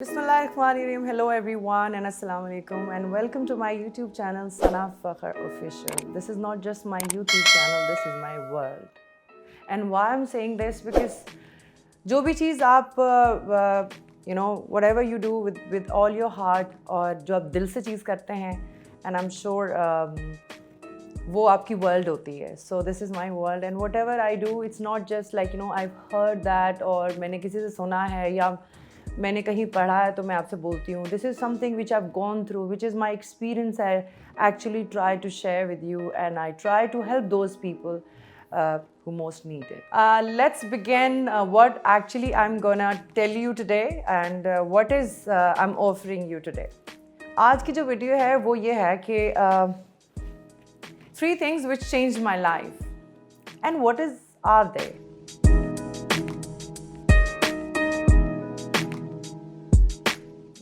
Bismillahirrahmanirrahim. Hello everyone and Assalamu alaikum and welcome to my YouTube channel Sana Fakhar Official. This is not just my YouTube channel, this is my world. And why I'm saying this because जो भी चीज़ आप whatever you do with all your heart और जो आप दिल से चीज़ करते हैं and I'm sure वो आपकी world होती है. So this is my world and whatever I do it's not just like I've heard that और मैंने किसी से सुना है या मैंने कहीं पढ़ा है तो मैं आपसे बोलती हूँ. This is something which I've gone through, which is my experience. I actually try to share with you and I try to help those people who most need it. Let's begin what actually I'm gonna tell you today and what is I'm offering you today. आज की जो video है वो ये है कि 3 things which changed my life and what are they?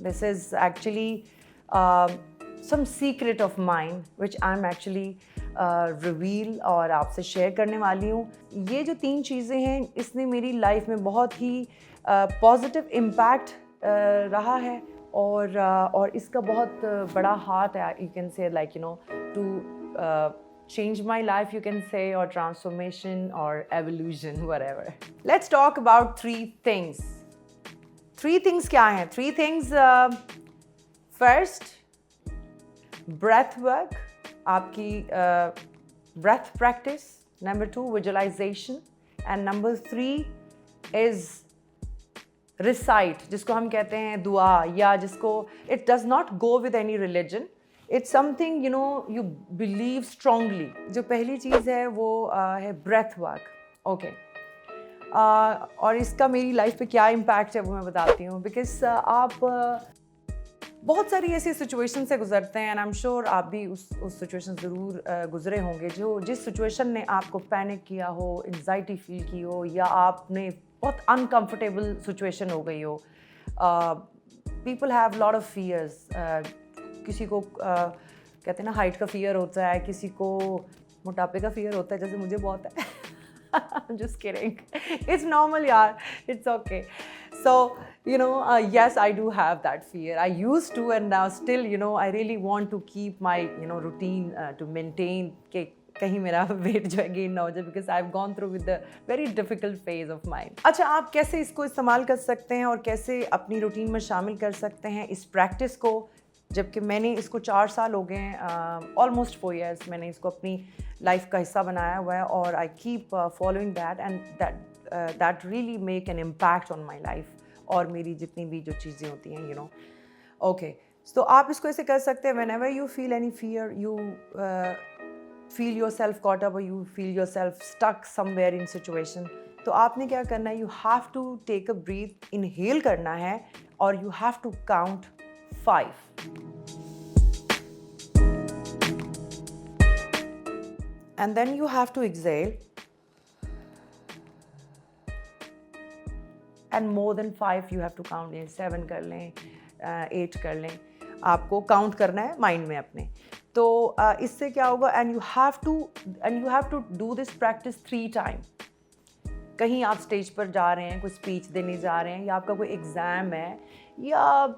This is actually some secret of mine which I'm actually reveal और आपसे शेयर करने वाली हूँ. ये जो 3 चीज़ें हैं इसने मेरी लाइफ में बहुत ही पॉजिटिव इम्पैक्ट रहा है और इसका बहुत बड़ा हाथ है. You can say like to change my life you can say or transformation or evolution whatever. Let's talk about 3 things. 3 things क्या हैं? 3 things first breath work आपकी breath practice, number 2 visualization and number 3 is recite जिसको हम कहते हैं दुआ या जिसको it does not go with any religion. It's something you believe strongly. जो पहली चीज़ है वो है breath work. Okay. और इसका मेरी लाइफ पे क्या इम्पैक्ट है वो मैं बताती हूँ. बिकॉज आप बहुत सारी ऐसी सिचुएशन से गुजरते हैं एंड आई एम श्योर आप भी उस सिचुएशन ज़रूर गुजरे होंगे जिस सिचुएशन ने आपको पैनिक किया हो, एंजाइटी फील की हो या आपने बहुत अनकम्फर्टेबल सिचुएशन हो गई हो. People have lot of fears. किसी को कहते हैं ना हाइट का फियर होता है, किसी को मोटापे का फियर होता है जैसे मुझे बहुत है. I'm just kidding. It's normal, yaar. It's okay. So, yes, I do have that fear. I used to and now still, I really want to keep my, routine to maintain कि कहीं मेरा weight जो है gain ना हो जाए because I've gone through with the very difficult phase of mine. अच्छा, आप कैसे इसको इस्तेमाल कर सकते हैं और कैसे अपनी रूटीन में शामिल कर सकते हैं इस प्रैक्टिस को, जबकि मैंने इसको 4 साल हो गए हैं, ऑलमोस्ट 4 years मैंने इसको अपनी लाइफ का हिस्सा बनाया हुआ है और I keep following that and that really make an impact on my life और मेरी जितनी भी जो चीज़ें होती हैं ओके. तो आप इसको ऐसे कर सकते हैं. Whenever you feel any fear, you feel yourself caught up और you feel yourself stuck somewhere in situation, तो आपने क्या करना है, you have to take a breath, inhale करना है और you have to count 5. And then you have to exhale and more than 5 you have to count in. 7 कर लें, 8 कर लें, आपको काउंट करना है माइंड में अपने. तो इससे क्या होगा, and you have to do this practice 3 times. कहीं आप स्टेज पर जा रहे हैं, कोई स्पीच देने जा रहे हैं या आपका कोई एग्ज़ाम है या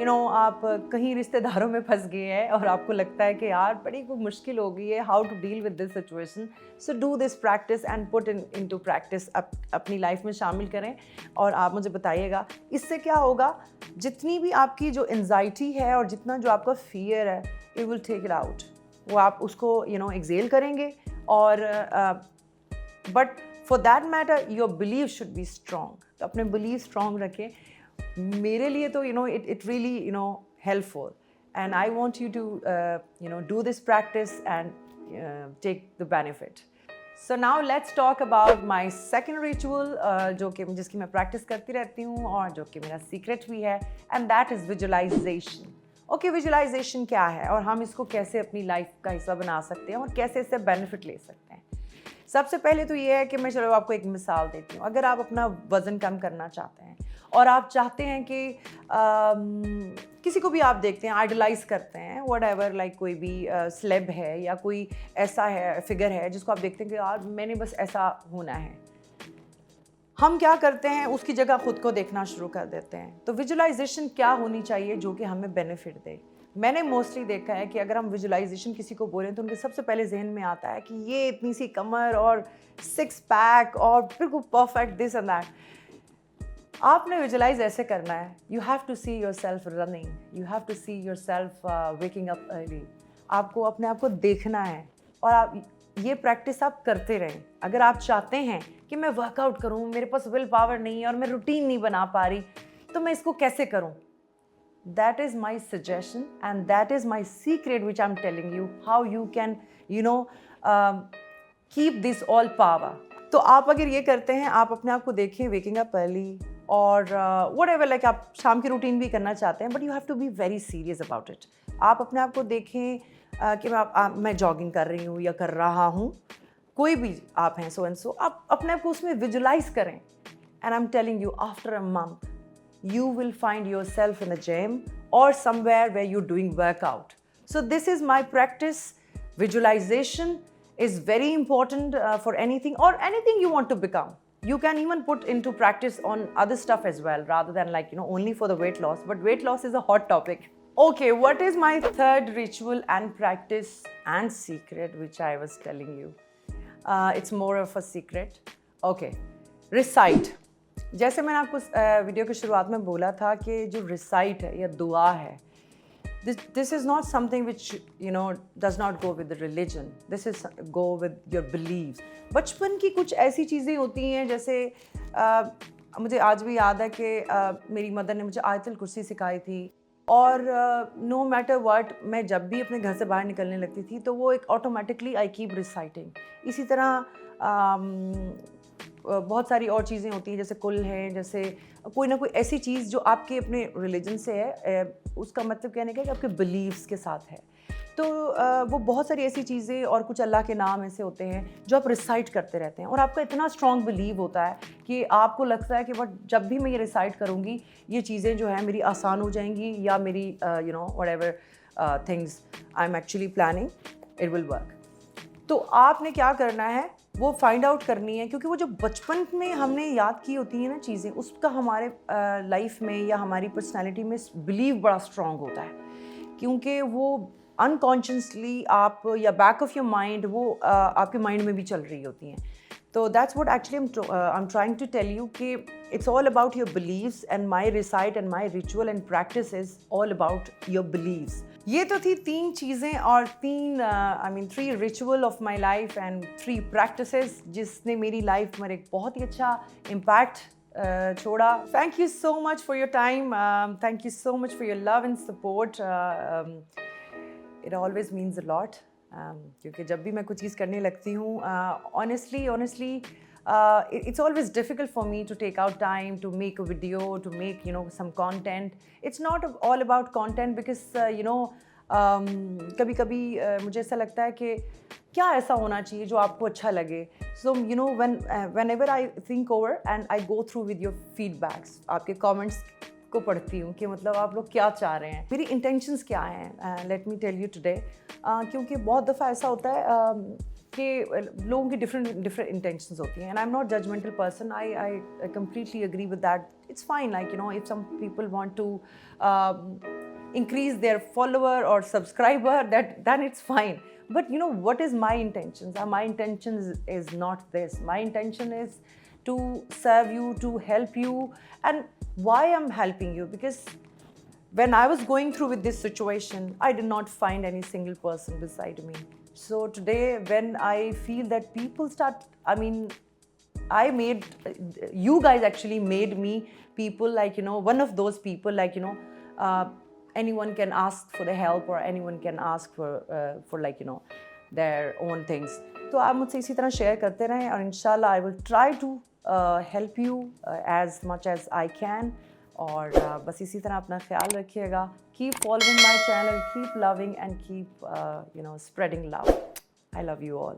आप कहीं रिश्तेदारों में फंस गए हैं और आपको लगता है कि यार बड़ी कोई मुश्किल हो गई है, how to deal with this situation. So do this practice and put into practice. अपनी लाइफ में शामिल करें और आप मुझे बताइएगा इससे क्या होगा. जितनी भी आपकी जो एंजाइटी है और जितना जो आपका फियर है, it will take it out. वो आप उसको एक्सेल करेंगे और but for that matter your believe should be strong. तो अपने बिलीव स्ट्रॉन्ग रखें. मेरे लिए तो it really helpful and I want you to do this practice and take the benefit. So now let's talk about my second ritual जो कि जिसकी मैं practice करती रहती हूँ और जो कि मेरा secret भी है, and that is visualization. Okay, visualization क्या है और हम इसको कैसे अपनी life का हिस्सा बना सकते हैं और कैसे इससे benefit ले सकते हैं. सबसे पहले तो ये है कि मैं चलो आपको एक मिसाल देती हूँ. अगर आप अपना वज़न कम करना चाहते हैं और आप चाहते हैं कि किसी को भी आप देखते हैं, आइडलाइज करते हैं, व्हाटएवर, लाइक कोई भी सेलेब है या कोई ऐसा है फिगर है जिसको आप देखते हैं कि यार मैंने बस ऐसा होना है. हम क्या करते हैं उसकी जगह खुद को देखना शुरू कर देते हैं। तो विजुअलाइजेशन क्या होनी चाहिए जो कि हमें बेनिफिट दे। मैंने मोस्टली देखा है कि अगर हम विजुअलाइजेशन किसी को बोलें तो उनके सबसे पहले जहन में आता है कि ये इतनी सी कमर और 6 पैक और बिल्कुल परफेक्ट दिस एंड दैट। आपने विजुअलाइज ऐसे करना है, you have to see yourself running, you have to see yourself waking up early. आपको अपने आप को देखना है और आप ये प्रैक्टिस आप करते रहें। अगर आप चाहते हैं कि मैं वर्कआउट करूं, मेरे पास विल पावर नहीं है और मैं रूटीन नहीं बना पा रही, तो मैं इसको कैसे करूं? That is my suggestion and that is my secret which I'm telling you how you can keep this all power. तो आप अगर ये करते हैं, आप अपने आप को देखें वेकिंग अप अर्ली और व्हाटएवर, लाइक आप शाम की रूटीन भी करना चाहते हैं, but you have to be very serious about it. आप अपने आप को देखें कि मैं जॉगिंग कर रही हूँ या कर रहा हूँ, कोई भी आप हैं सो एंड सो, आप अपने आप को उसमें विजुलाइज करें। And I am telling you after a month you will find yourself in a gym or somewhere where you're doing workout. So this is my practice. Visualization is very important for anything or anything you want to become. You can even put into practice on other stuff as well, rather than only for the weight loss. But weight loss is a hot topic. Okay, what is my third ritual and practice and secret which I was telling you? It's more of a secret. Okay, recite. जैसे मैंने आपको video की शुरुआत में बोला था कि जो रिसाइट है या दुआ है, this is not something which does not go with religion, this is go with your beliefs. बचपन की कुछ ऐसी चीज़ें होती हैं, जैसे मुझे आज भी याद है कि मेरी मदर ने मुझे आयतुल कुर्सी सिखाई थी और नो मैटर व्हाट, मैं जब भी अपने घर से बाहर निकलने लगती थी तो वो एक ऑटोमेटिकली आई कीप रिसाइटिंग। इसी तरह बहुत सारी और चीज़ें होती हैं, जैसे कुल है, जैसे कोई ना कोई ऐसी चीज़ जो आपके अपने रिलीजन से है, उसका मतलब कहने का कि आपके बिलीव्स के साथ है। तो वो बहुत सारी ऐसी चीज़ें और कुछ अल्लाह के नाम ऐसे होते हैं जो आप रिसाइट करते रहते हैं और आपका इतना स्ट्रॉन्ग बिलीव होता है कि आपको लगता है कि बट जब भी मैं ये रिसाइट करूँगी ये चीज़ें जो है मेरी आसान हो जाएंगी, या मेरी whatever things I am actually planning, it will work. तो आपने क्या करना है, वो फाइंड आउट करनी है, क्योंकि वो जो बचपन में हमने याद की होती हैं ना चीज़ें, उसका हमारे लाइफ में या हमारी पर्सनालिटी में बिलीव बड़ा स्ट्रॉन्ग होता है, क्योंकि वो अनकॉन्शियसली आप या बैक ऑफ योर माइंड वो आपके माइंड में भी चल रही होती हैं। तो that's what actually I am trying to tell you कि it's all about your beliefs and my recite and my ritual and practice is all about your beliefs. ये तो थी 3 चीज़ें और 3 ritual of my life and 3 practices जिसने मेरी life में एक बहुत ही अच्छा इम्पैक्ट छोड़ा। Thank you so much for your time, thank you so much for your love and support, it always means a lot. क्योंकि जब भी मैं कुछ चीज़ करने लगती हूँ, honestly, it's always difficult for me to take out time to make a video, to make some content. It's not all about content because कभी-कभी मुझे ऐसा लगता है कि क्या ऐसा होना चाहिए जो आपको अच्छा लगे। So whenever I think over and I go through with your feedbacks, आपके comments को पढ़ती हूँ कि मतलब आप लोग क्या चाह रहे हैं, मेरी intentions क्या हैं, let me tell you today, क्योंकि बहुत दफ़ा ऐसा होता है कि लोगों की डिफरेंट इंटेंशंस होती हैं, and I am not judgemental person, I completely agree with that, it's fine, like if some people want to increase their follower or subscriber, then it's fine, but what is my intentions? My intentions is not this. My intention is to serve you, to help you. And why I'm helping you? Because when I was going through with this situation, I did not find any single person beside me. So today when I feel that people start, you guys actually made me people, like one of those people, like anyone can ask for the help or anyone can ask for like their own things. तो आप मुझसे इसी तरह share करते रहें और इंशाल्लाह I will try to help you as much as I can. और बस इसी तरह अपना ख्याल रखिएगा. Keep following my channel, keep loving and keep spreading love. I love you all.